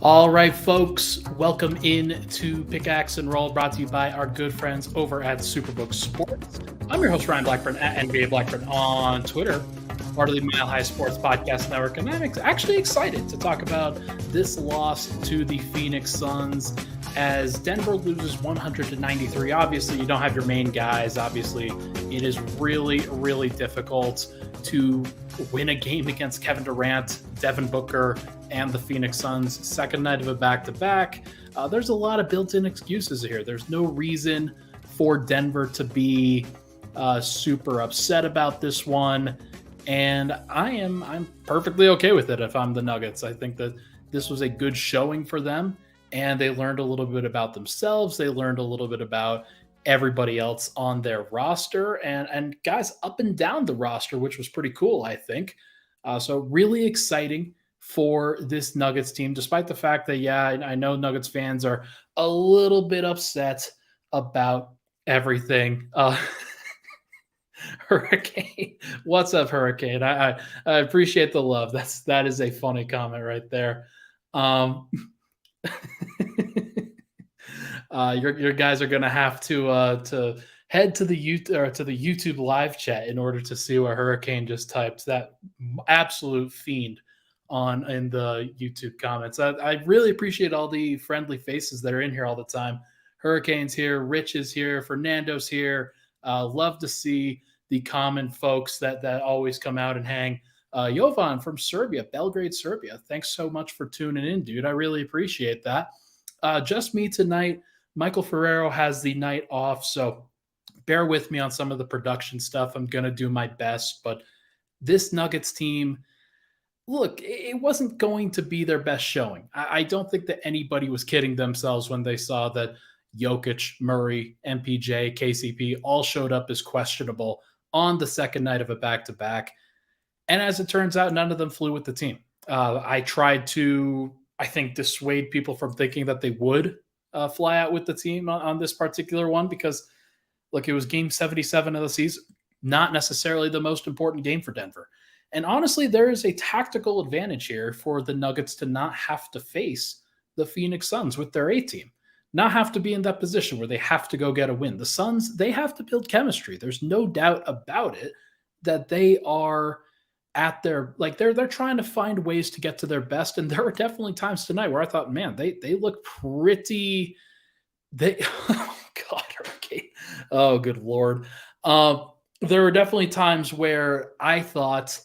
All right, folks, welcome in to Pickaxe and Roll, brought to you by our good friends over at Superbook Sports. I'm your host, Ryan Blackburn, at NBA Blackburn on Twitter, part of the Mile High Sports Podcast Network, and I'm actually excited to talk about this loss to the Phoenix Suns as Denver loses 100-93. Obviously, you don't have your main guys. Obviously, it is really, really difficult to win a game against Kevin Durant, Devin Booker, and the Phoenix Suns. Second night of a back-to-back. There's a lot of built-in excuses here. There's no reason for Denver to be super upset about this one. And I'm perfectly okay with it if I'm the Nuggets. I think that this was a good showing for them, and they learned a little bit about themselves. They learned a little bit about everybody else on their roster and guys up and down the roster, which was pretty cool, I think. So really exciting for this Nuggets team, despite the fact that, I know Nuggets fans are a little bit upset about everything. Hurricane, what's up, Hurricane? I appreciate the love. That is a funny comment right there. Your guys are gonna have to head to the YouTube live chat in order to see what Hurricane just typed. That absolute fiend in the YouTube comments. I really appreciate all the friendly faces that are in here all the time. Hurricane's here, Rich is here, Fernando's here. Love to see the common folks that always come out and hang. Jovan from Serbia, Belgrade, Serbia. Thanks so much for tuning in, dude. I really appreciate that. Just me tonight. Michael Ferrero has the night off, so bear with me on some of the production stuff. I'm going to do my best, but this Nuggets team, look, it wasn't going to be their best showing. I don't think that anybody was kidding themselves when they saw that Jokić, Murray, MPJ, KCP all showed up as questionable on the second night of a back-to-back. And as it turns out, none of them flew with the team. I tried to, I think, dissuade people from thinking that they would fly out with the team on this particular one because, look, it was game 77 of the season, not necessarily the most important game for Denver. And honestly, there is a tactical advantage here for the Nuggets to not have to face the Phoenix Suns with their A team, not have to be in that position where they have to go get a win. The Suns, they have to build chemistry. There's no doubt about it that they are at their, like, they're trying to find ways to get to their best. And there were definitely times tonight where I thought, man, they look pretty, oh God, Hurricane. Oh, good Lord. There were definitely times where I thought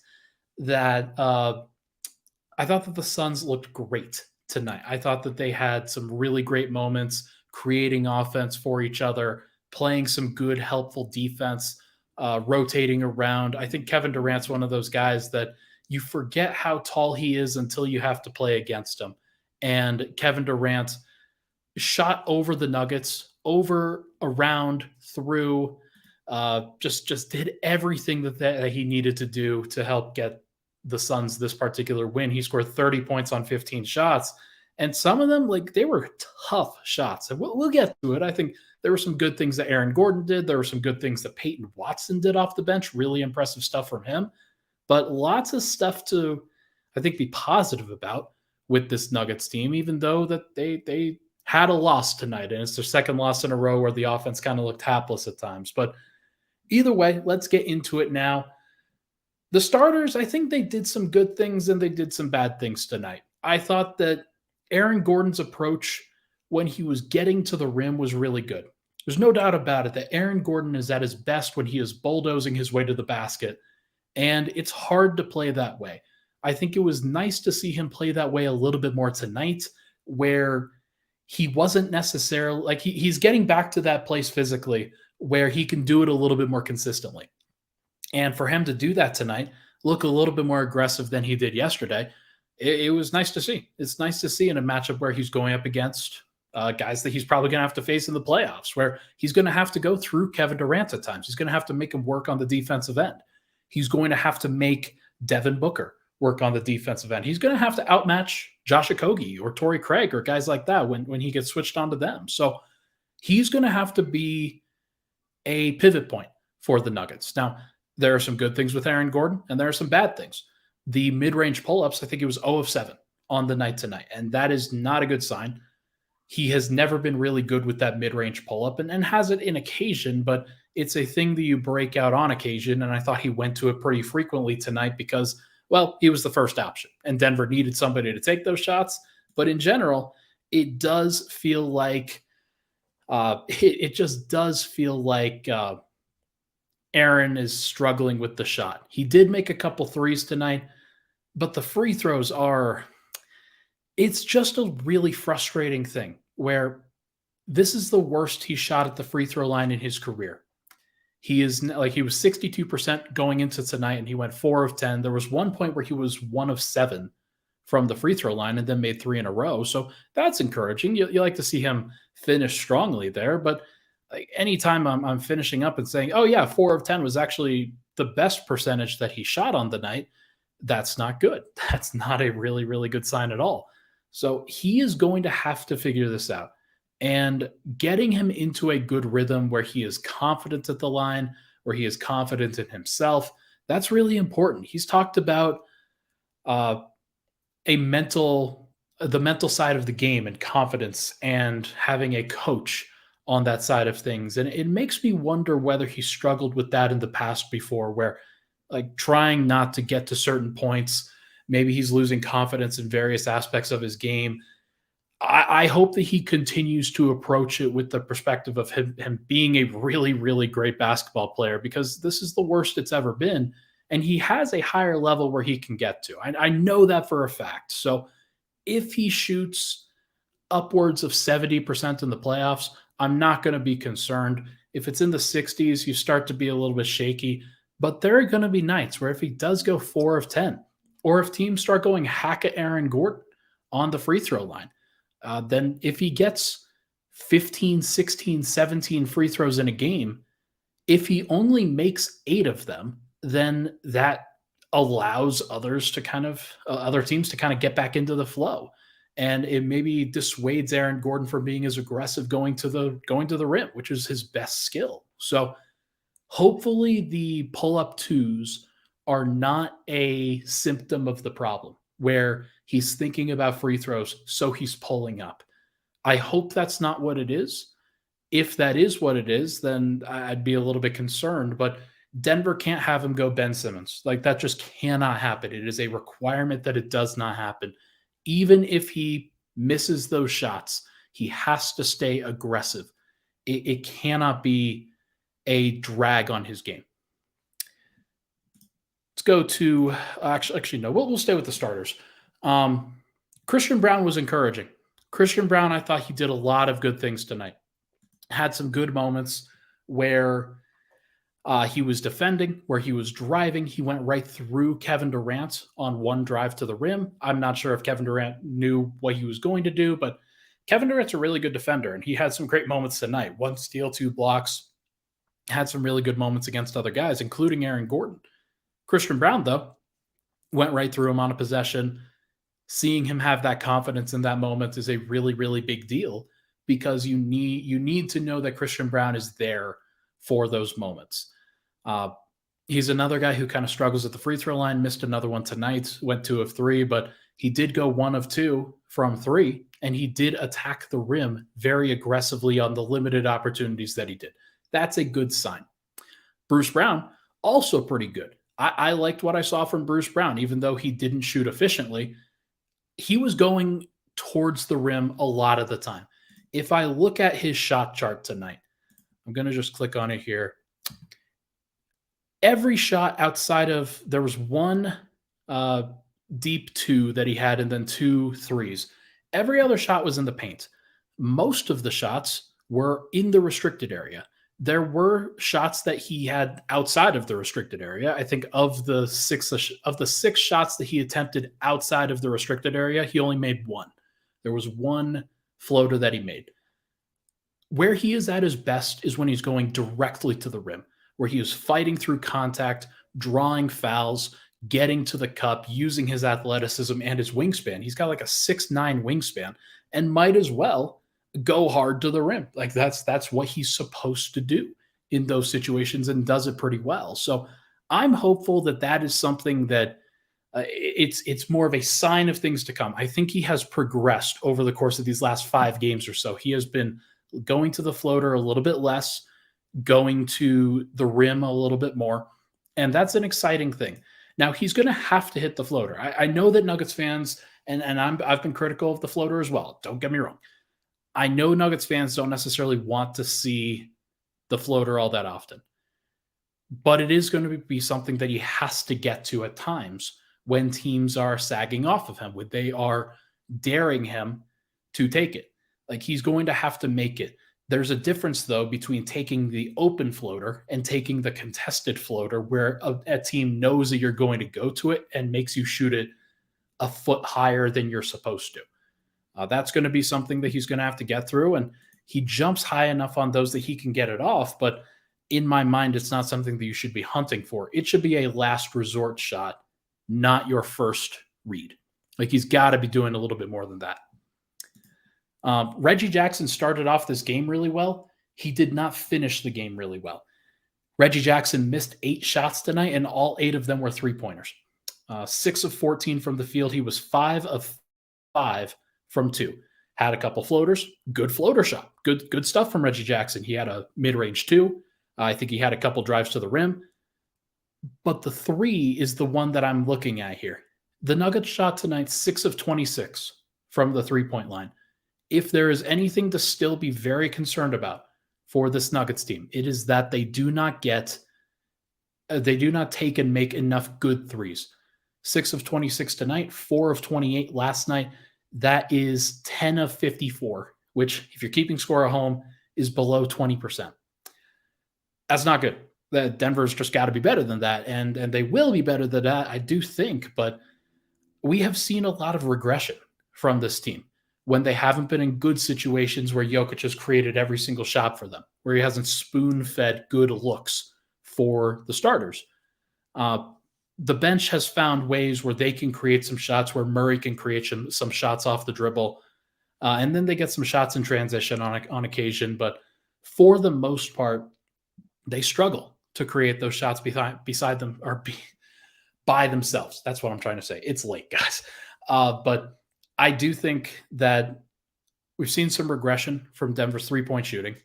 that the Suns looked great tonight. I thought that they had some really great moments, creating offense for each other, playing some good, helpful defense, rotating around. I think Kevin Durant's one of those guys that you forget how tall he is until you have to play against him. And Kevin Durant shot over the Nuggets, over, around, through, just did everything that he needed to do to help get the Suns this particular win. He scored 30 points on 15 shots, and some of them, like, they were tough shots. And we'll get to it. I think there were some good things that Aaron Gordon did. There were some good things that Peyton Watson did off the bench. Really impressive stuff from him. But lots of stuff to, I think, be positive about with this Nuggets team, even though that they had a loss tonight, and it's their second loss in a row where the offense kind of looked hapless at times. But either way, let's get into it now. The starters, I think they did some good things and they did some bad things tonight. I thought that Aaron Gordon's approach when he was getting to the rim was really good. There's no doubt about it that Aaron Gordon is at his best when he is bulldozing his way to the basket, and it's hard to play that way. I think it was nice to see him play that way a little bit more tonight, where he wasn't necessarily, like, he's getting back to that place physically where he can do it a little bit more consistently. And for him to do that tonight, look a little bit more aggressive than he did yesterday, it was nice to see. It's nice to see in a matchup where he's going up against guys that he's probably going to have to face in the playoffs, where he's going to have to go through Kevin Durant at times. He's going to have to make him work on the defensive end. He's going to have to make Devin Booker work on the defensive end. He's going to have to outmatch Josh Okogie or Torrey Craig or guys like that when he gets switched onto them. So he's going to have to be a pivot point for the Nuggets. Now, there are some good things with Aaron Gordon, and there are some bad things. The mid-range pull-ups, I think it was 0 of 7 on the night tonight, and that is not a good sign. He has never been really good with that mid-range pull-up and has it in occasion, but it's a thing that you break out on occasion, and I thought he went to it pretty frequently tonight because, well, he was the first option, and Denver needed somebody to take those shots. But in general, it does feel like it just does feel like Aaron is struggling with the shot. He did make a couple threes tonight, but the free throws are, it's just a really frustrating thing where this is the worst he shot at the free throw line in his career. He was 62% going into tonight and he went 4 of 10. There was one point where he was 1 of 7 from the free throw line and then made 3 in a row. So that's encouraging. You like to see him finish strongly there, but like anytime I'm finishing up and saying, oh yeah, 4 of 10 was actually the best percentage that he shot on the night, that's not good. That's not a really, really good sign at all. So he is going to have to figure this out. And getting him into a good rhythm where he is confident at the line, where he is confident in himself, that's really important. He's talked about the mental side of the game and confidence and having a coach on that side of things. And it makes me wonder whether he struggled with that in the past before, where like trying not to get to certain points, maybe he's losing confidence in various aspects of his game. I hope that he continues to approach it with the perspective of him being a really, really great basketball player, because this is the worst it's ever been. And he has a higher level where he can get to. I know that for a fact. So if he shoots upwards of 70% in the playoffs, I'm not going to be concerned. If it's in the 60s, you start to be a little bit shaky. But there are going to be nights where if he does go 4 of 10, or if teams start going hack at Aaron Gordon on the free throw line, then if he gets 15, 16, 17 free throws in a game, if he only makes 8 of them, then that allows other teams to kind of get back into the flow. And it maybe dissuades Aaron Gordon from being as aggressive going to the rim, which is his best skill. So hopefully the pull-up twos are not a symptom of the problem where he's thinking about free throws, so he's pulling up. I hope that's not what it is. If that is what it is, then I'd be a little bit concerned. But Denver can't have him go Ben Simmons. Like, that just cannot happen. It is a requirement that it does not happen. Even if he misses those shots, he has to stay aggressive. It cannot be a drag on his game. Let's go to actually no. We'll stay with the starters. Christian Braun was encouraging. Christian Braun, I thought he did a lot of good things tonight. Had some good moments where he was defending, where he was driving. He went right through Kevin Durant on one drive to the rim. I'm not sure if Kevin Durant knew what he was going to do, but Kevin Durant's a really good defender, and he had some great moments tonight. 1 steal, 2 blocks. Had some really good moments against other guys, including Aaron Gordon. Christian Braun, though, went right through him on a possession. Seeing him have that confidence in that moment is a really, really big deal, because you need to know that Christian Braun is there for those moments. He's another guy who kind of struggles at the free throw line, missed another one tonight, went 2 of 3, but he did go 1 of 2 from 3, and he did attack the rim very aggressively on the limited opportunities that he did. That's a good sign. Bruce Brown, also pretty good. I liked what I saw from Bruce Brown, even though he didn't shoot efficiently. He was going towards the rim a lot of the time. If I look at his shot chart tonight, I'm going to just click on it here. Every shot outside of, there was 1 deep 2 that he had and then 2 threes. Every other shot was in the paint. Most of the shots were in the restricted area. There were shots that he had outside of the restricted area. I think of the 6 shots that he attempted outside of the restricted area, he only made 1. There was 1 floater that he made. Where he is at his best is when he's going directly to the rim, where he is fighting through contact, drawing fouls, getting to the cup, using his athleticism and his wingspan. He's got like a 6'9" wingspan and might as well go hard to the rim. Like that's what he's supposed to do in those situations, and does it pretty well. So I'm hopeful that that is something that It's more of a sign of things to come. I think he has progressed over the course of these last 5 games or so. He has been going to the floater a little bit less, going to the rim a little bit more, and that's an exciting thing. Now he's going to have to hit the floater. I know that Nuggets fans, and I've been critical of the floater as well. Don't get me wrong. I know Nuggets fans don't necessarily want to see the floater all that often, but it is going to be something that he has to get to at times when teams are sagging off of him, when they are daring him to take it. Like, he's going to have to make it. There's a difference, though, between taking the open floater and taking the contested floater, where a team knows that you're going to go to it and makes you shoot it a foot higher than you're supposed to. That's going to be something that he's going to have to get through. And he jumps high enough on those that he can get it off. But in my mind, it's not something that you should be hunting for. It should be a last resort shot, not your first read. Like, he's got to be doing a little bit more than that. Reggie Jackson started off this game really well. He did not finish the game really well. Reggie Jackson missed 8 shots tonight, and all 8 of them were three-pointers. 6 of 14 from the field. He was 5 of 5 from 2. Had a couple floaters. Good floater shot. Good stuff from Reggie Jackson. He had a mid-range 2. I think he had a couple drives to the rim. But the 3 is the one that I'm looking at here. The Nuggets shot tonight 6 of 26 from the three-point line. If there is anything to still be very concerned about for this Nuggets team, it is that they do not take and make enough good threes. 6 of 26 tonight, 4 of 28 last night. That is 10 of 54, which, if you're keeping score at home, is below 20%. That's not good. Denver's just got to be better than that, and they will be better than that, I do think, but we have seen a lot of regression from this team when they haven't been in good situations where Jokić has created every single shot for them, where he hasn't spoon-fed good looks for the starters. The bench has found ways where they can create some shots, where Murray can create some shots off the dribble, and then they get some shots in transition on occasion. But for the most part, they struggle to create those shots beside them, or by themselves. That's what I'm trying to say. It's late, guys. But I do think that we've seen some regression from Denver's three-point shooting.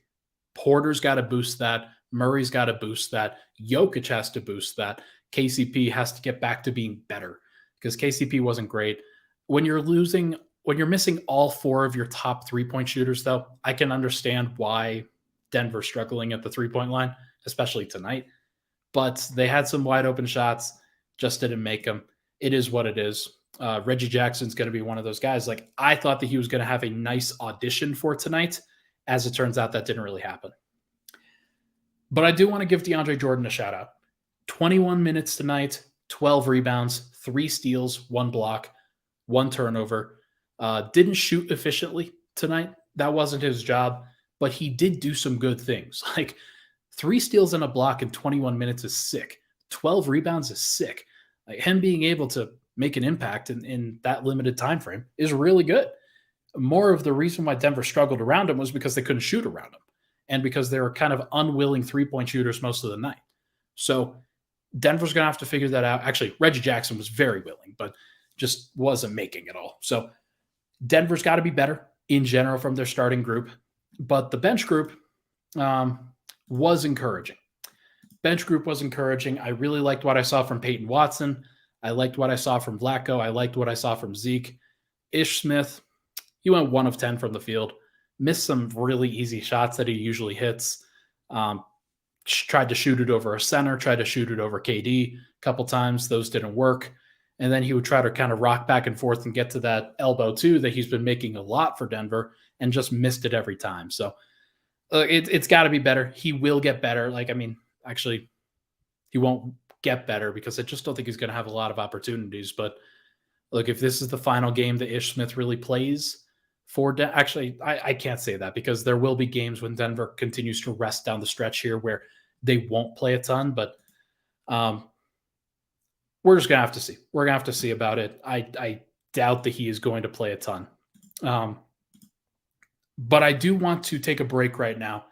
Porter's got to boost that. Murray's got to boost that. Jokić has to boost that. KCP has to get back to being better, because KCP wasn't great. When you're missing all 4 of your top three-point shooters, though, I can understand why Denver's struggling at the three-point line, especially tonight. But they had some wide open shots, just didn't make them. It is what it is. Reggie Jackson's going to be one of those guys. Like, I thought that he was going to have a nice audition for tonight. As it turns out, that didn't really happen. But I do want to give DeAndre Jordan a shout out. 21 minutes tonight, 12 rebounds, 3 steals, 1 block, 1 turnover. Didn't shoot efficiently tonight. That wasn't his job, but he did do some good things. Like, 3 steals and a block in 21 minutes is sick. 12 rebounds is sick. Like, him being able to make an impact in that limited time frame is really good. More of the reason why Denver struggled around him was because they couldn't shoot around him, and because they were kind of unwilling three-point shooters most of the night. So Denver's going to have to figure that out. Actually, Reggie Jackson was very willing, but just wasn't making it all. So Denver's got to be better in general from their starting group, but the bench group was encouraging. Bench group was encouraging. I really liked what I saw from Peyton Watson. I liked what I saw from Vlatko. I liked what I saw from Zeke. Ish Smith, he went 1 of 10 from the field. Missed some really easy shots that he usually hits. Tried to shoot it over a center, tried to shoot it over KD a couple times. Those didn't work. And then he would try to kind of rock back and forth and get to that elbow too that he's been making a lot for Denver, and just missed it every time. So it's got to be better. He will get better. Actually, he won't get better, because I just don't think he's going to have a lot of opportunities. But look, if this is the final game that Ish Smith really plays for actually, I can't say that, because there will be games when Denver continues to rest down the stretch here where they won't play a ton. But we're just going to have to see. We're going to have to see about it. I doubt that he is going to play a ton. But I do want to take a break right now.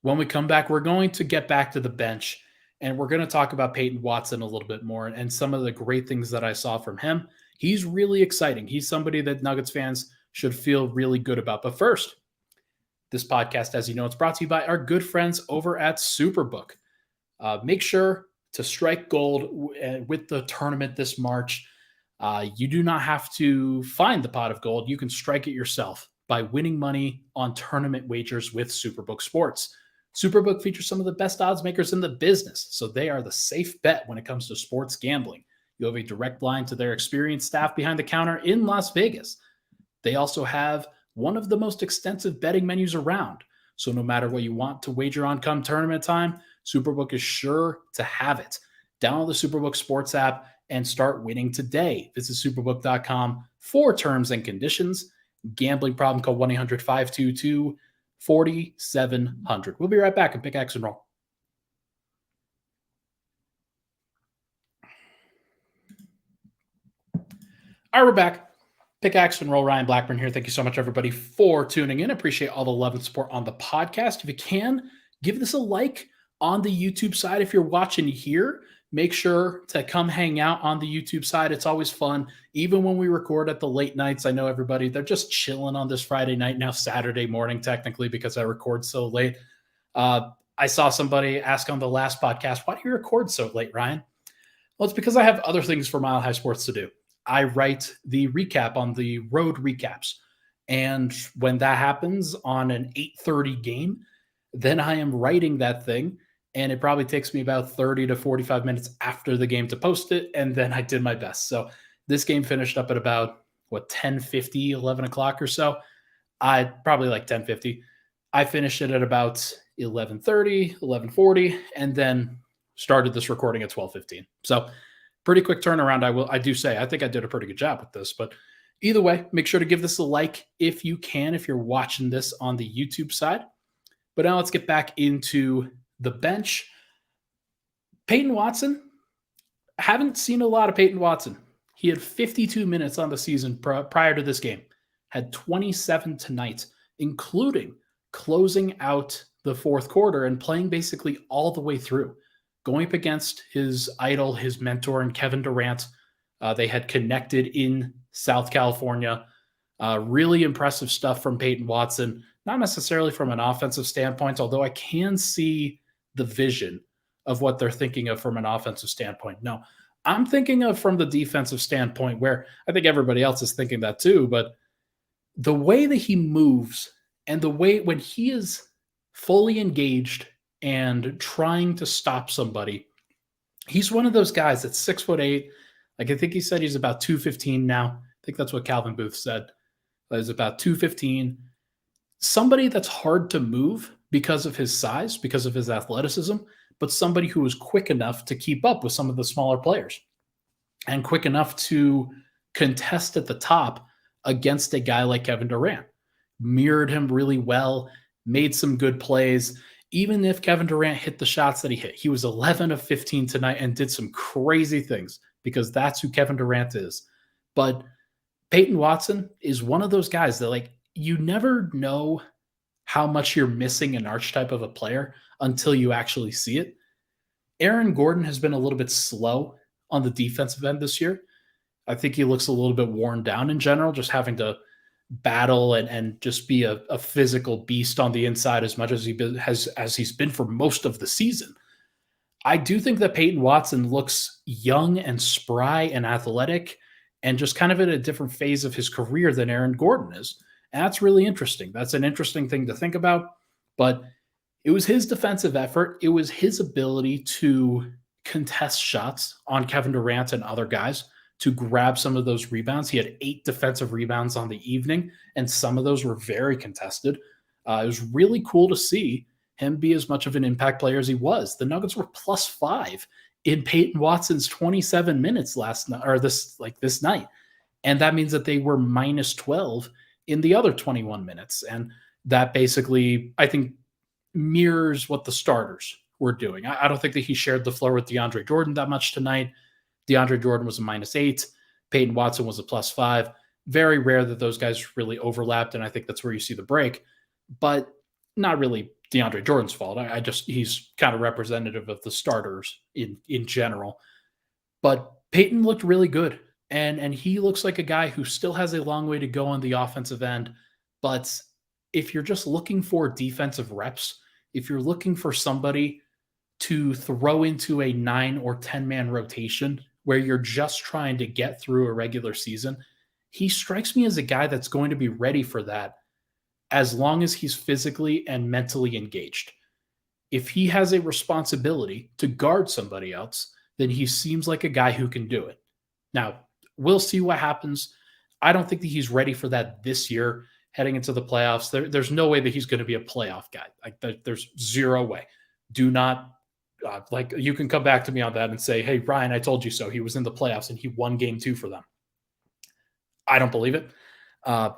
When we come back, we're going to get back to the bench And we're going to talk about Peyton Watson a little bit more and some of the great things that I saw from him. He's really exciting. He's somebody that Nuggets fans should feel really good about. But first, this podcast, as you know, it's brought to you by our good friends over at Superbook. Make sure to strike gold with the tournament this March. You do not have to find the pot of gold. You can strike it yourself by winning money on tournament wagers with Superbook Sports. Superbook features some of the best odds makers in the business, so they are the safe bet when it comes to sports gambling. You have a direct line to their experienced staff behind the counter in Las Vegas. They also have one of the most extensive betting menus around. So no matter what you want to wager on come tournament time, Superbook is sure to have it. Download the Superbook Sports app and start winning today. Visit superbook.com for terms and conditions. Gambling problem, call 1-800-522-4700. We'll be right back on Pickaxe and Roll. All right, we're back. Pickaxe and Roll, Ryan Blackburn here. Thank you so much, everybody, for tuning in. Appreciate all the love and support on the podcast. If you can, give this a like on the YouTube side. If you're watching here, make sure to come hang out on the YouTube side. It's always fun. Even when we record at the late nights, I know everybody, they're just chilling on this Friday night, now Saturday morning, technically, because I record so late. I saw somebody ask on the last podcast, why do you record so late, Ryan? Well, it's because I have other things for Mile High Sports to do. I write the recap on the road recaps. And when that happens on an 8:30 game, then I am writing that thing. And it probably takes me about 30 to 45 minutes after the game to post it. And then I did my best. So this game finished up at about, 10:50, 11 o'clock or so. I probably like 10:50. I finished it at about 11:30, 11:40, and then started this recording at 12:15. So pretty quick turnaround. I do say, I think I did a pretty good job with this, but either way, make sure to give this a like if you can, if you're watching this on the YouTube side. But now let's get back into the bench. Peyton Watson, haven't seen a lot of Peyton Watson. He had 52 minutes on the season prior to this game, had 27 tonight, including closing out the fourth quarter and playing basically all the way through. Going up against his idol, his mentor, and Kevin Durant. They had connected in South California. Really impressive stuff from Peyton Watson, not necessarily from an offensive standpoint, although I can see the vision of what they're thinking of from an offensive standpoint. No, I'm thinking of from the defensive standpoint, where I think everybody else is thinking that too, but the way that he moves and the way when he is fully engaged and trying to stop somebody, he's one of those guys that's 6'8". Like I think he said he's about 215 now. I think that's what Calvin Booth said. He's about 215. Somebody that's hard to move because of his size, because of his athleticism, but somebody who is quick enough to keep up with some of the smaller players and quick enough to contest at the top against a guy like Kevin Durant. Mirrored him really well, made some good plays. Even if Kevin Durant hit the shots that he hit, he was 11 of 15 tonight and did some crazy things because that's who Kevin Durant is. But Peyton Watson is one of those guys that, like, you never know how much you're missing an archetype of a player until you actually see it. Aaron Gordon has been a little bit slow on the defensive end this year. I think he looks a little bit worn down in general, just having to battle and just be a physical beast on the inside as much as he's been for most of the season. I do think that Peyton Watson looks young and spry and athletic and just kind of in a different phase of his career than Aaron Gordon is. And that's really interesting. That's an interesting thing to think about. But it was his defensive effort. It was his ability to contest shots on Kevin Durant and other guys to grab some of those rebounds. He had 8 defensive rebounds on the evening, and some of those were very contested. It was really cool to see him be as much of an impact player as he was. The Nuggets were +5 in Peyton Watson's 27 minutes last night, or this night. And that means that they were -12 in the other 21 minutes. And that basically, I think, mirrors what the starters were doing. I don't think that he shared the floor with DeAndre Jordan that much tonight. DeAndre Jordan was a -8. Peyton Watson was a +5. Very rare that those guys really overlapped, and I think that's where you see the break. But not really DeAndre Jordan's fault. He's kind of representative of the starters in general. But Peyton looked really good. And he looks like a guy who still has a long way to go on the offensive end. But if you're just looking for defensive reps, if you're looking for somebody to throw into a 9 or 10-man rotation where you're just trying to get through a regular season, he strikes me as a guy that's going to be ready for that as long as he's physically and mentally engaged. If he has a responsibility to guard somebody else, then he seems like a guy who can do it. Now, we'll see what happens. I don't think that he's ready for that this year heading into the playoffs. There's no way that he's going to be a playoff guy. There's zero way. Do not, you can come back to me on that and say, hey, Ryan, I told you so. He was in the playoffs and he won game 2 for them. I don't believe it.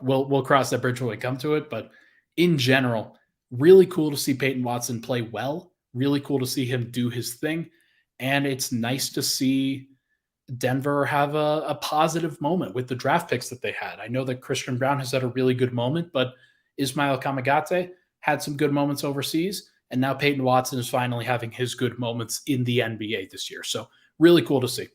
We'll cross that bridge when we come to it. But in general, really cool to see Peyton Watson play well. Really cool to see him do his thing. And it's nice to see Denver have a positive moment with the draft picks that they had. I know that Christian Braun has had a really good moment, but Ismail Kamagate had some good moments overseas. And now Peyton Watson is finally having his good moments in the NBA this year. So really cool to see.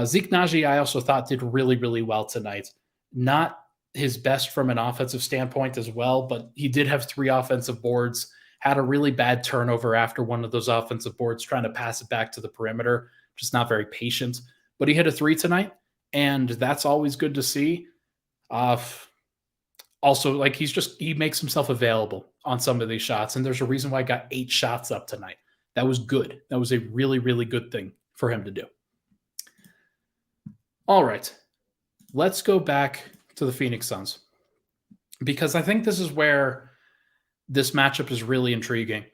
Zeke Naji, I also thought did really, really well tonight. Not his best from an offensive standpoint as well, but he did have 3 offensive boards, had a really bad turnover after one of those offensive boards, trying to pass it back to the perimeter, just not very patient. But he hit a 3 tonight, and that's always good to see. Also, he makes himself available on some of these shots, and there's a reason why I got 8 shots up tonight. That was good. That was a really, really good thing for him to do. All right, let's go back to the Phoenix Suns, because I think this is where this matchup is really intriguing.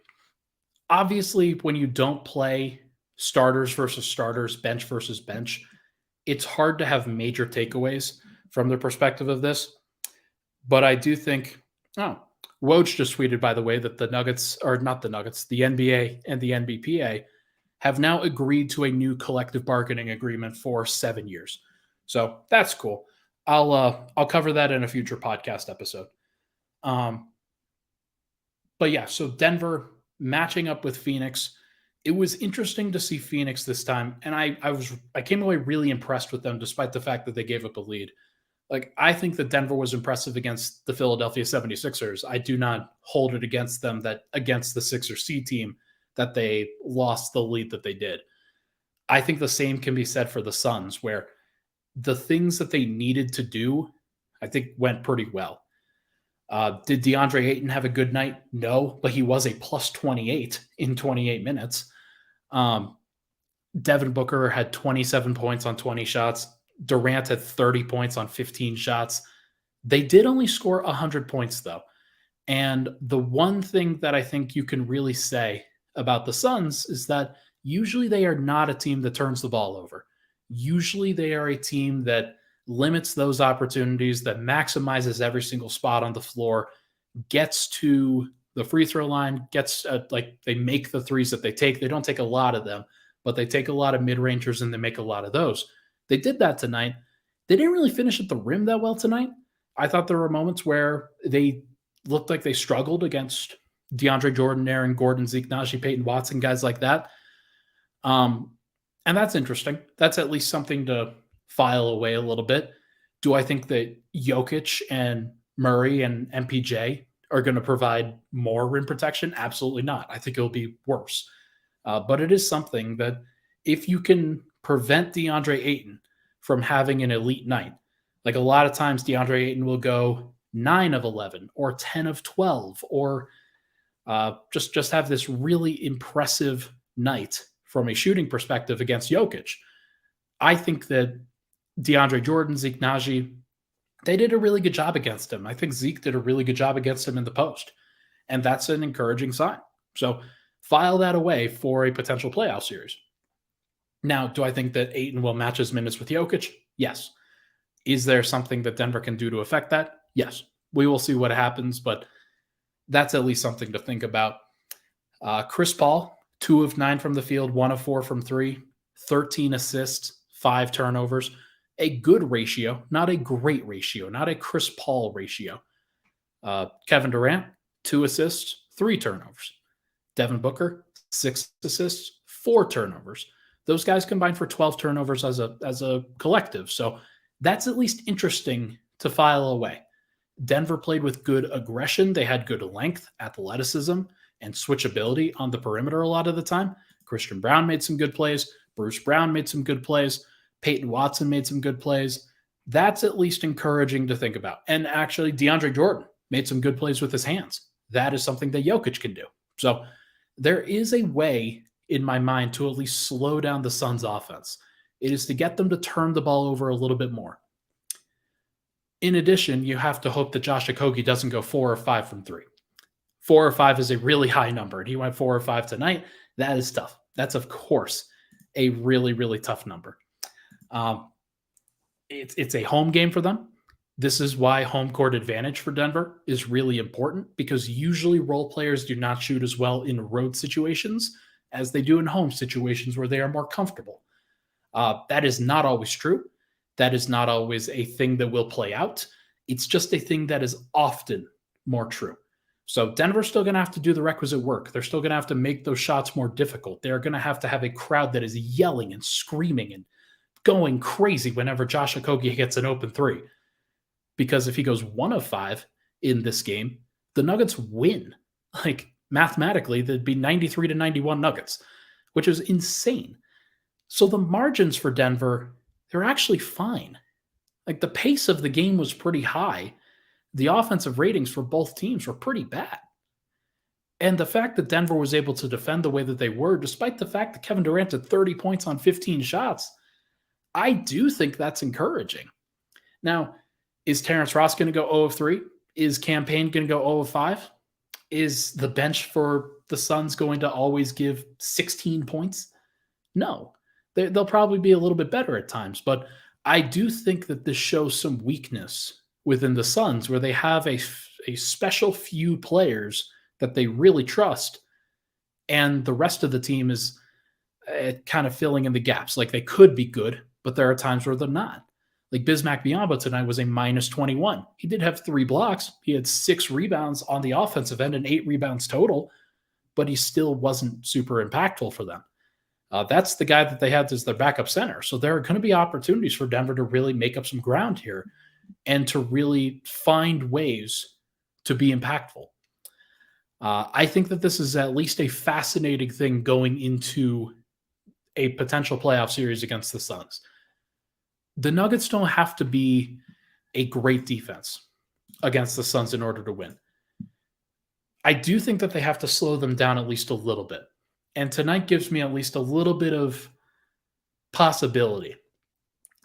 Obviously, when you don't play starters versus starters, bench versus bench, it's hard to have major takeaways from the perspective of this. But I do think, Woj just tweeted, by the way, that the NBA and the NBPA have now agreed to a new collective bargaining agreement for 7 years. So that's cool. I'll cover that in a future podcast episode. But yeah, so Denver matching up with Phoenix. It was interesting to see Phoenix this time, and I came away really impressed with them despite the fact that they gave up a lead. I think that Denver was impressive against the Philadelphia 76ers. I do not hold it against them that against the Sixers C team that they lost the lead that they did. I think the same can be said for the Suns, where the things that they needed to do, I think, went pretty well. Did DeAndre Ayton have a good night? No, but he was a plus 28 in 28 minutes. Devin Booker had 27 points on 20 shots. Durant had 30 points on 15 shots. They did only score 100 points, though. And the one thing that I think you can really say about the Suns is that usually they are not a team that turns the ball over. Usually they are a team that limits those opportunities, that maximizes every single spot on the floor, gets to the free throw line, they make the threes that they take. They don't take a lot of them, but they take a lot of mid-rangers and they make a lot of those. They did that tonight. They didn't really finish at the rim that well tonight. I thought there were moments where they looked like they struggled against DeAndre Jordan, Aaron Gordon, Zeke Naji, Peyton Watson, guys like that. And that's interesting. That's at least something to file away a little bit. Do I think that Jokić and Murray and MPJ are going to provide more rim protection? Absolutely not. I think it'll be worse. But it is something that if you can prevent DeAndre Ayton from having an elite night, like a lot of times DeAndre Ayton will go 9 of 11 or 10 of 12 or just have this really impressive night from a shooting perspective against Jokić. I think that DeAndre Jordan, Zeke Naji, they did a really good job against him. I think Zeke did a really good job against him in the post. And that's an encouraging sign. So file that away for a potential playoff series. Now, do I think that Ayton will match his minutes with Jokić? Yes. Is there something that Denver can do to affect that? Yes. We will see what happens, but that's at least something to think about. Chris Paul, 2 of 9 from the field, 1 of 4 from 3, 13 assists, 5 turnovers. A good ratio, not a great ratio, not a Chris Paul ratio. Kevin Durant, 2 assists, 3 turnovers. Devin Booker, 6 assists, 4 turnovers. Those guys combined for 12 turnovers as a collective. So that's at least interesting to file away. Denver played with good aggression. They had good length, athleticism, and switchability on the perimeter a lot of the time. Christian Braun made some good plays. Bruce Brown made some good plays. Peyton Watson made some good plays. That's at least encouraging to think about. And actually, DeAndre Jordan made some good plays with his hands. That is something that Jokić can do. So there is a way in my mind to at least slow down the Suns' offense. It is to get them to turn the ball over a little bit more. In addition, you have to hope that Josh Okogie doesn't go 4 or 5 from 3. 4 or 5 is a really high number, and he went 4 or 5 tonight. That is tough. That's, of course, a really, really tough number. It's a home game for them. This is why home court advantage for Denver is really important, because usually role players do not shoot as well in road situations as they do in home situations where they are more comfortable. That is not always true. That is not always a thing that will play out. It's just a thing that is often more true. So Denver's still going to have to do the requisite work. They're still going to have to make those shots more difficult. They're going to have a crowd that is yelling and screaming and going crazy whenever Josh Okogie gets an open 3. Because if he goes 1 of 5 in this game, the Nuggets win. Like, mathematically, there'd be 93 to 91 Nuggets, which is insane. So the margins for Denver, they're actually fine. Like, the pace of the game was pretty high. The offensive ratings for both teams were pretty bad. And the fact that Denver was able to defend the way that they were, despite the fact that Kevin Durant had 30 points on 15 shots, I do think that's encouraging. Now, is Terrence Ross going to go 0 of 3? Is Campaign going to go 0 of 5? Is the bench for the Suns going to always give 16 points? No. They'll probably be a little bit better at times, but I do think that this shows some weakness within the Suns, where they have a special few players that they really trust, and the rest of the team is kind of filling in the gaps. Like, they could be good, but there are times where they're not. Like, Bismack Biyombo tonight was a minus 21. He did have 3 blocks. He had 6 rebounds on the offensive end and 8 rebounds total, but he still wasn't super impactful for them. That's the guy that they had as their backup center. So there are going to be opportunities for Denver to really make up some ground here and to really find ways to be impactful. I think that this is at least a fascinating thing going into a potential playoff series against the Suns. The Nuggets don't have to be a great defense against the Suns in order to win. I do think that they have to slow them down at least a little bit. And tonight gives me at least a little bit of possibility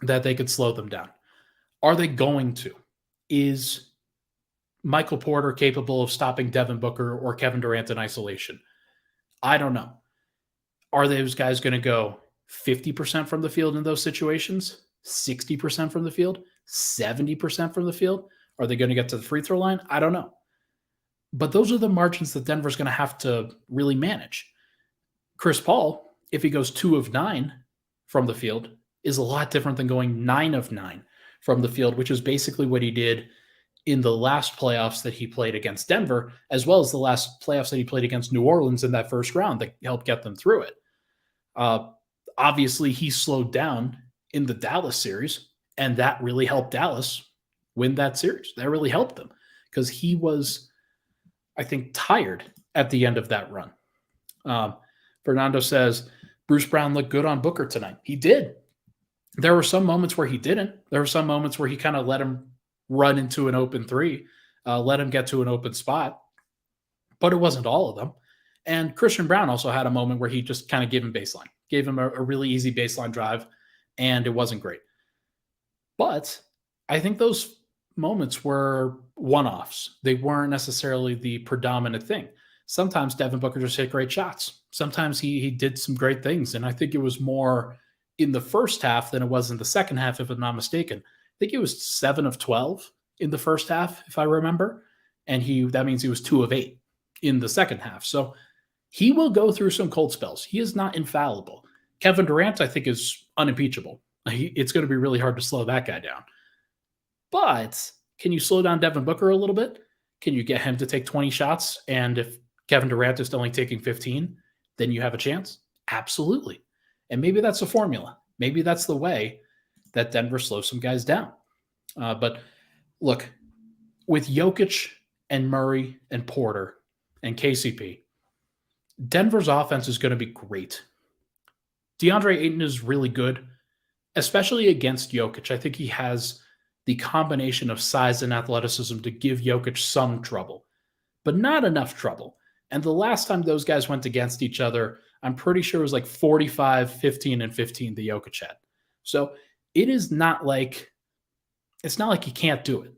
that they could slow them down. Are they going to? Is Michael Porter capable of stopping Devin Booker or Kevin Durant in isolation? I don't know. Are those guys going to go 50% from the field in those situations? 60% from the field? 70% from the field? Are they going to get to the free throw line? I don't know. But those are the margins that Denver's going to have to really manage. Chris Paul, if he goes 2 of 9 from the field, is a lot different than going 9 of 9 from the field, which is basically what he did in the last playoffs that he played against Denver, as well as the last playoffs that he played against New Orleans in that first round that helped get them through it. Obviously, he slowed down in the Dallas series, and that really helped Dallas win that series. That really helped them because he was, I think, tired at the end of that run. Fernando says, Bruce Brown looked good on Booker tonight. He did. There were some moments where he didn't. There were some moments where he kind of let him run into an open 3, let him get to an open spot, but it wasn't all of them. And Christian Braun also had a moment where he just kind of gave him baseline, gave him a really easy baseline drive, and it wasn't great. But I think those moments were one-offs. They weren't necessarily the predominant thing. Sometimes Devin Booker just hit great shots. Sometimes he did some great things, and I think it was more in the first half than it was in the second half, if I'm not mistaken. I think he was 7 of 12 in the first half, if I remember, and that means he was 2 of 8 in the second half. So he will go through some cold spells. He is not infallible. Kevin Durant, I think, is unimpeachable. It's going to be really hard to slow that guy down. But can you slow down Devin Booker a little bit? Can you get him to take 20 shots? And if Kevin Durant is only taking 15, then you have a chance? Absolutely. And maybe that's the formula. Maybe that's the way that Denver slows some guys down. But look, with Jokić and Murray and Porter and KCP, Denver's offense is going to be great. DeAndre Ayton is really good, especially against Jokić. I think he has the combination of size and athleticism to give Jokić some trouble, but not enough trouble. And the last time those guys went against each other, I'm pretty sure it was like 45, 15, and 15 the Jokić had. So it's not like he can't do it.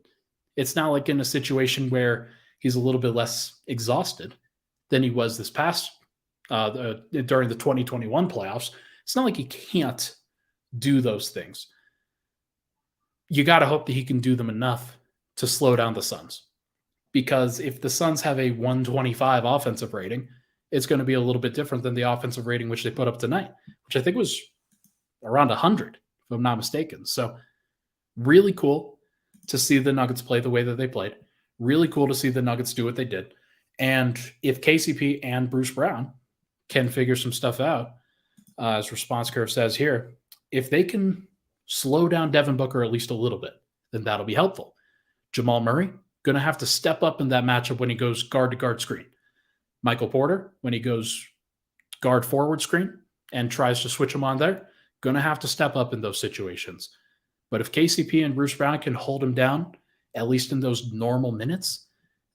It's not like in a situation where he's a little bit less exhausted than he was this past during the 2021 playoffs. It's not like he can't do those things. You got to hope that he can do them enough to slow down the Suns. Because if the Suns have a 125 offensive rating, it's going to be a little bit different than the offensive rating which they put up tonight, which I think was around 100, if I'm not mistaken. So really cool to see the Nuggets play the way that they played. Really cool to see the Nuggets do what they did. And if KCP and Bruce Brown can figure some stuff out, as Response Curve says here, if they can slow down Devin Booker at least a little bit, then that'll be helpful. Jamal Murray, going to have to step up in that matchup when he goes guard-to-guard screen. Michael Porter, when he goes guard-forward screen and tries to switch him on there, going to have to step up in those situations. But if KCP and Bruce Brown can hold him down, at least in those normal minutes,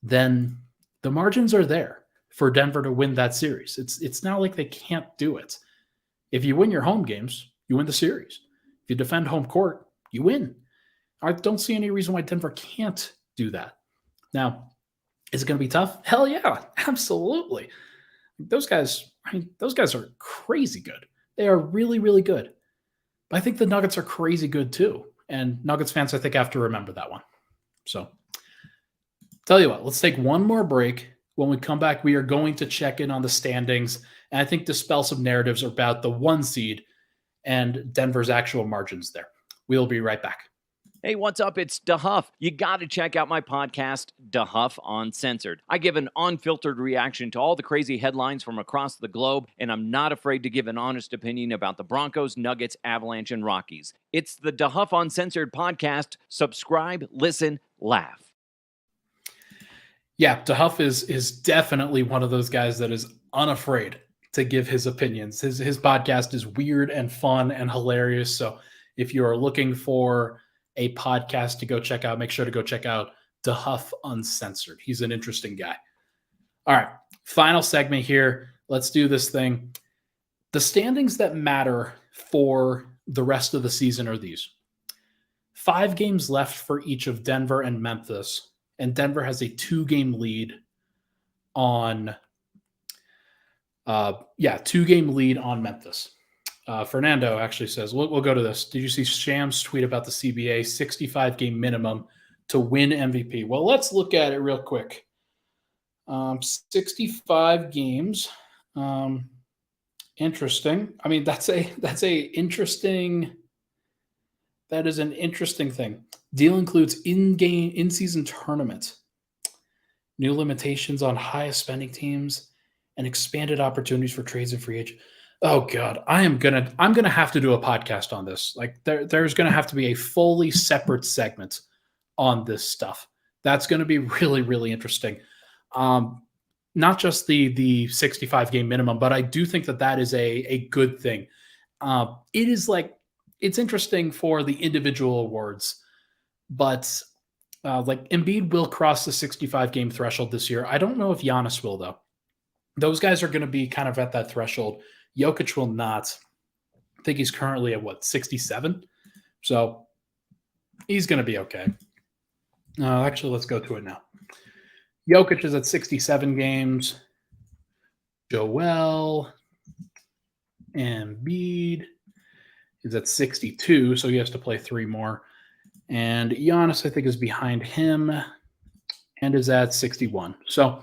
then the margins are there for Denver to win that series. It's not like they can't do it. If you win your home games, you win the series. If you defend home court, you win. I don't see any reason why Denver can't do that. Now, is it going to be tough? Hell yeah, absolutely. Those guys are crazy good. They are really, really good. But I think the Nuggets are crazy good too. And Nuggets fans, I think, have to remember that one. So, tell you what, let's take one more break. When we come back, we are going to check in on the standings and I think dispel some narratives about the 1 seed and Denver's actual margins there. We'll be right back. Hey, what's up? It's DeHuff. You got to check out my podcast, DeHuff Uncensored. I give an unfiltered reaction to all the crazy headlines from across the globe, and I'm not afraid to give an honest opinion about the Broncos, Nuggets, Avalanche, and Rockies. It's the DeHuff Uncensored podcast. Subscribe, listen, laugh. Yeah, DeHuff is definitely one of those guys that is unafraid to give his opinions. His podcast is weird and fun and hilarious. So if you are looking for a podcast to go check out, make sure to go check out DeHuff Uncensored. He's an interesting guy. All right, final segment here. Let's do this thing. The standings that matter for the rest of the season are these. 5 games left for each of Denver and Memphis, and Denver has a 2-game lead on 2-game lead on Memphis. Fernando actually says, we'll go to this. Did you see Shams tweet about the CBA 65-game minimum to win MVP? Well, let's look at it real quick. 65 games. Interesting. I mean, that is an interesting thing. Deal includes in-season tournament, new limitations on highest spending teams, and expanded opportunities for trades and free agents. Oh God, I'm gonna have to do a podcast on this. Like there's gonna have to be a fully separate segment on this stuff. That's gonna be really, really interesting. Not just the 65-game minimum, but I do think that is a good thing. It's interesting for the individual awards, but like Embiid will cross the 65-game threshold this year. I don't know if Giannis will though. Those guys are going to be kind of at that threshold. Jokić will not. I think he's currently at 67? So he's going to be okay. Actually, let's go to it now. Jokić is at 67 games. Joel Embiid is at 62, so he has to play 3 more. And Giannis, I think, is behind him and is at 61. So,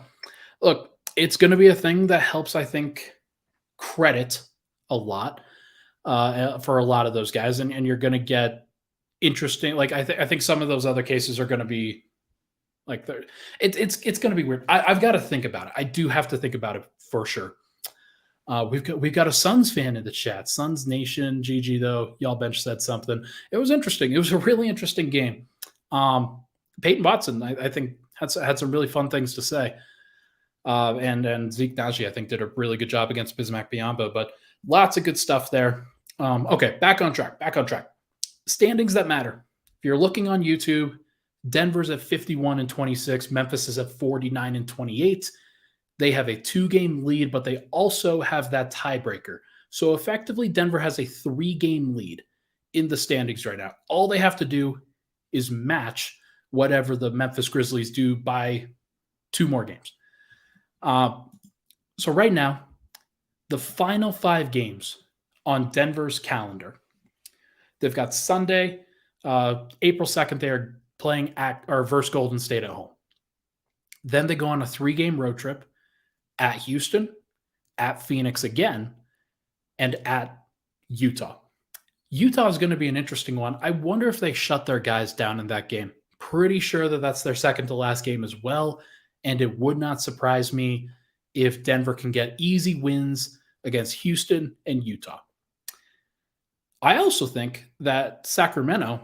look, it's going to be a thing that helps, I think, credit a lot for a lot of those guys. And you're going to get interesting. Like, I think some of those other cases are going to be Like it's going to be weird. I've got to think about it. I do have to think about it for sure. We've got a Suns fan in the chat. Suns Nation, GG though. Y'all bench said something. It was interesting. It was a really interesting game. Peyton Watson, I think, had some really fun things to say. And Zeke Naji, I think, did a really good job against Bismack Biyombo. But lots of good stuff there. Okay, back on track. Standings that matter. If you're looking on YouTube, Denver's at 51-26. Memphis is at 49-28. They have a 2-game lead, but they also have that tiebreaker. So effectively, Denver has a 3-game lead in the standings right now. All they have to do is match whatever the Memphis Grizzlies do by 2 more games. So right now, the final 5 games on Denver's calendar, they've got Sunday, April 2nd, they're playing versus Golden State at home. Then they go on a 3-game road trip at Houston, at Phoenix again, and at Utah. Utah is going to be an interesting one. I wonder if they shut their guys down in that game. Pretty sure that that's their second to last game as well, and it would not surprise me if Denver can get easy wins against Houston and Utah. I also think that Sacramento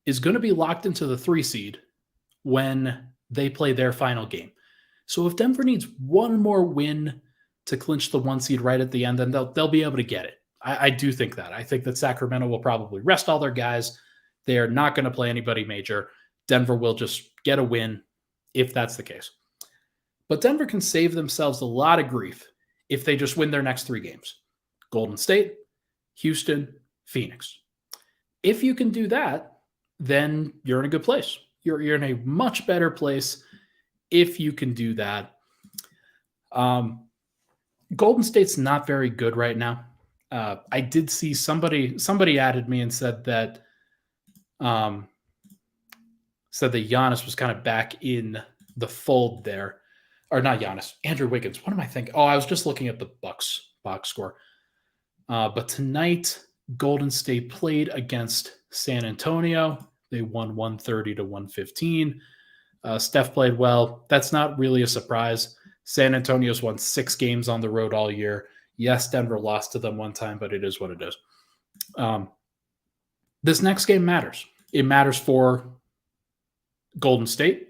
is going to be locked into the 3 seed when they play their final game. So if Denver needs one more win to clinch the 1 seed right at the end, then they'll be able to get it. I do think that. I think that Sacramento will probably rest all their guys. They're not going to play anybody major. Denver will just get a win if that's the case. But Denver can save themselves a lot of grief if they just win their next 3 games. Golden State, Houston, Phoenix. If you can do that, then you're in a good place. You're in a much better place if you can do that. Golden State's not very good right now. I did see somebody added me and said that Giannis was kind of back in the fold there. Or not Giannis, Andrew Wiggins. What am I thinking? Oh, I was just looking at the Bucks box score. But tonight, Golden State played against San Antonio. They won 130-115. Steph played well. That's not really a surprise. San Antonio's won 6 games on the road all year. Yes, Denver lost to them one time, but it is what it is. This next game matters. It matters for Golden State,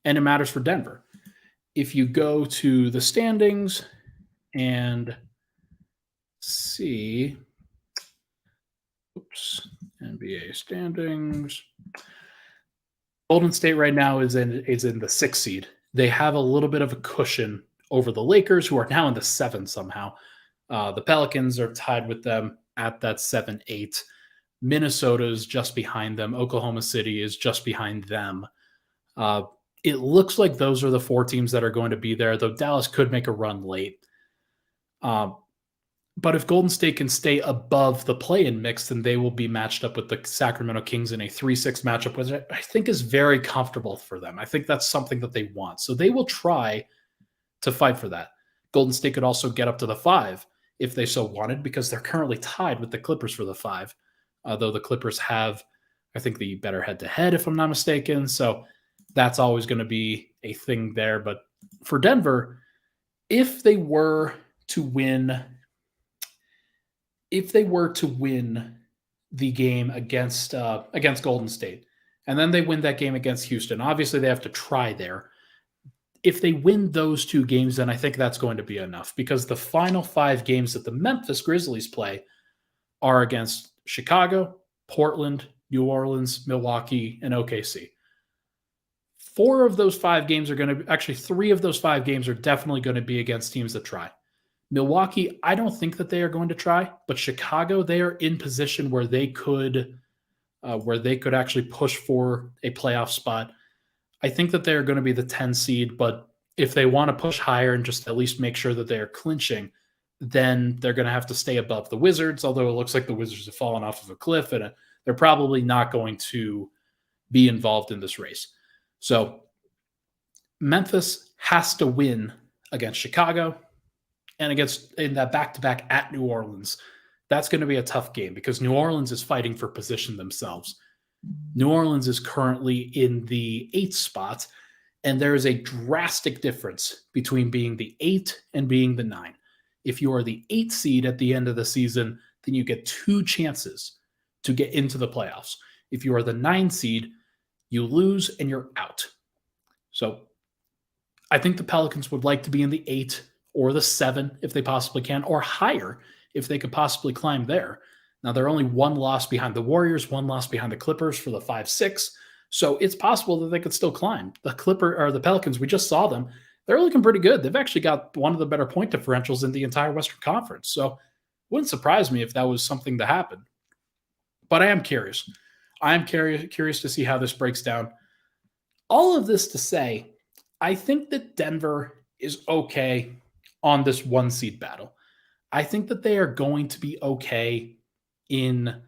and it matters for Denver. If you go to the standings and see, NBA standings. Golden State right now is in the 6th seed. They have a little bit of a cushion over the Lakers, who are now in the 7 somehow. The Pelicans are tied with them at that 7-8. Minnesota's just behind them. Oklahoma City is just behind them. It looks like those are the 4 teams that are going to be there, though Dallas could make a run late. But if Golden State can stay above the play-in mix, then they will be matched up with the Sacramento Kings in a 3-6 matchup, which I think is very comfortable for them. I think that's something that they want. So they will try to fight for that. Golden State could also get up to the 5 if they so wanted, because they're currently tied with the Clippers for the 5, though the Clippers have, I think, the better head-to-head, if I'm not mistaken. So that's always going to be a thing there. But for Denver, if they were to win the game against Golden State, and then they win that game against Houston, obviously they have to try there. If they win those 2 games, then I think that's going to be enough, because the final 5 games that the Memphis Grizzlies play are against Chicago, Portland, New Orleans, Milwaukee, and OKC. 4 of those 5 games are going to – actually, 3 of those 5 games are definitely going to be against teams that try. Milwaukee, I don't think that they are going to try, but Chicago, they are in position where they could actually push for a playoff spot. I think that they are going to be the 10 seed, but if they want to push higher and just at least make sure that they are clinching, then they're going to have to stay above the Wizards, although it looks like the Wizards have fallen off of a cliff, and they're probably not going to be involved in this race. So Memphis has to win against Chicago and in that back-to-back at New Orleans. That's going to be a tough game because New Orleans is fighting for position themselves. New Orleans is currently in the 8th spot, And there is a drastic difference between being the 8 and being the 9. If you are the 8 seed at the end of the season, then you get 2 chances to get into the playoffs. If you are the 9 seed, you lose and you're out. So I think the Pelicans would like to be in the 8 or the 7 if they possibly can, or higher if they could possibly climb there. Now, they're only 1 loss behind the Warriors, 1 loss behind the Clippers for the 5-6. So it's possible that they could still climb. The Pelicans, we just saw them. They're looking pretty good. They've actually got one of the better point differentials in the entire Western Conference. So it wouldn't surprise me if that was something to happen. But I am curious. I am curious to see how this breaks down. All of this to say, I think that Denver is okay on this 1 seed battle. I think that they are going to be okay in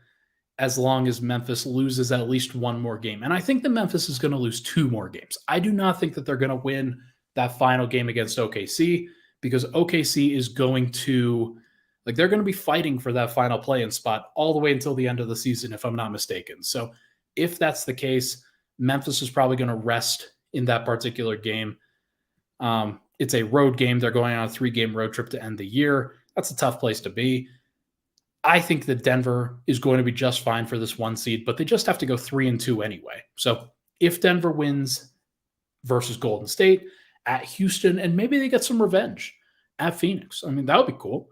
as long as Memphis loses at least 1 more game. And I think that Memphis is going to lose 2 more games. I do not think that they're going to win that final game against OKC, because OKC is going to, they're going to be fighting for that final play-in spot all the way until the end of the season, if I'm not mistaken. So if that's the case, Memphis is probably going to rest in that particular game. It's a road game. They're going on a 3-game road trip to end the year. That's a tough place to be. I think that Denver is going to be just fine for this 1 seed, but they just have to go 3-2 anyway. So if Denver wins versus Golden State at Houston, and maybe they get some revenge at Phoenix, I mean, that would be cool.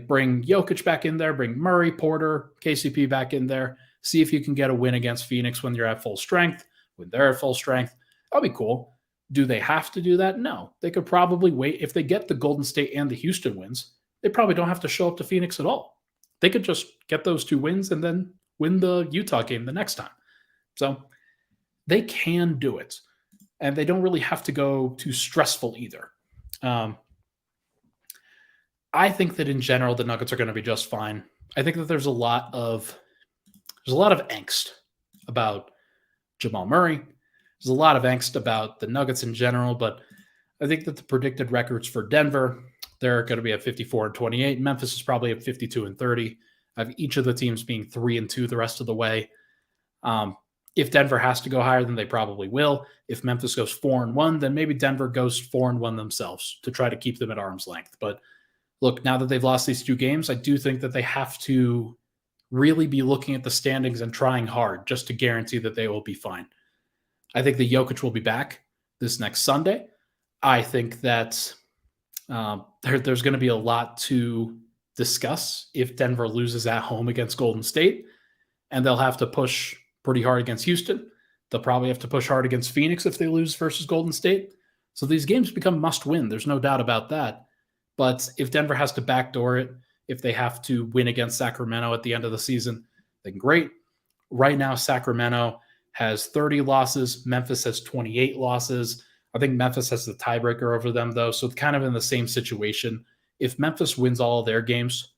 Bring Jokić back in there, bring Murray, Porter, KCP back in there, see if you can get a win against Phoenix when you're at full strength, when they're at full strength. That would be cool. Do they have to do that? No. They could probably wait. If they get the Golden State and the Houston wins, they probably don't have to show up to Phoenix at all. They could just get those 2 wins and then win the Utah game the next time. So they can do it. And they don't really have to go too stressful either. I think that in general, the Nuggets are going to be just fine. I think that there's a lot of angst about Jamal Murray. There's a lot of angst about the Nuggets in general, but I think that the predicted records for Denver, they're going to be at 54-28. Memphis is probably at 52-30. I have each of the teams being 3-2 the rest of the way. If Denver has to go higher, then they probably will. If Memphis goes 4-1, then maybe Denver goes 4-1 themselves to try to keep them at arm's length. But look, now that they've lost these 2 games, I do think that they have to really be looking at the standings and trying hard just to guarantee that they will be fine. I think the Jokić will be back this next Sunday. I think that there's going to be a lot to discuss if Denver loses at home against Golden State, and they'll have to push pretty hard against Houston. They'll probably have to push hard against Phoenix if they lose versus Golden State. So these games become must-win. There's no doubt about that. But if Denver has to backdoor it, if they have to win against Sacramento at the end of the season, then great. Right now, Sacramento has 30 losses. Memphis has 28 losses. I think Memphis has the tiebreaker over them, though, so it's kind of in the same situation. If Memphis wins all of their games,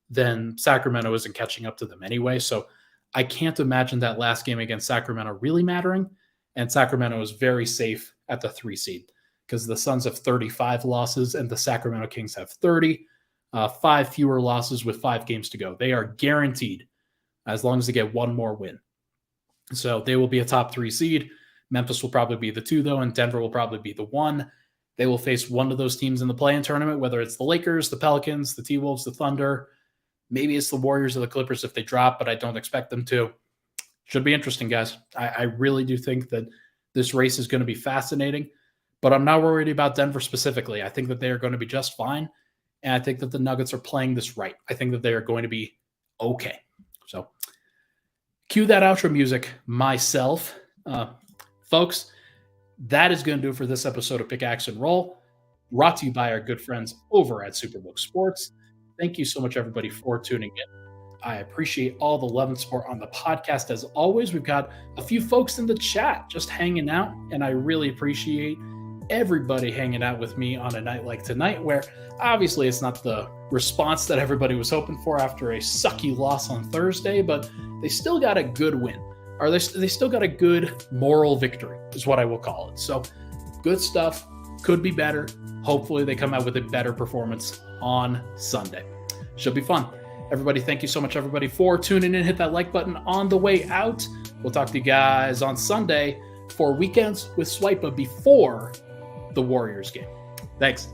then Sacramento isn't catching up to them anyway. So I can't imagine that last game against Sacramento really mattering, and Sacramento is very safe at the 3 seed because the Suns have 35 losses and the Sacramento Kings have 30, 5 fewer losses with 5 games to go. They are guaranteed as long as they get 1 more win. So they will be a top 3 seed. Memphis will probably be the 2, though, and Denver will probably be the 1. They will face one of those teams in the play-in tournament, whether it's the Lakers, the Pelicans, the T-Wolves, the Thunder. Maybe it's the Warriors or the Clippers if they drop, but I don't expect them to. Should be interesting, guys. I really do think that this race is going to be fascinating, but I'm not worried about Denver specifically. I think that they are going to be just fine, and I think that the Nuggets are playing this right. I think that they are going to be okay. So cue that outro music myself. Folks, that is going to do it for this episode of Pickaxe and Roll, brought to you by our good friends over at Superbook Sports. Thank you so much, everybody, for tuning in. I appreciate all the love and support on the podcast. As always, we've got a few folks in the chat just hanging out, and I really appreciate everybody hanging out with me on a night like tonight, where obviously it's not the response that everybody was hoping for after a sucky loss on Thursday, but they still got a good win. Or they still got a good moral victory, is what I will call it. So good stuff. Could be better. Hopefully they come out with a better performance on Sunday. Should be fun. Everybody, thank you so much, everybody, for tuning in. Hit that like button on the way out. We'll talk to you guys on Sunday for Weekends with Swipa before the Warriors game. Thanks.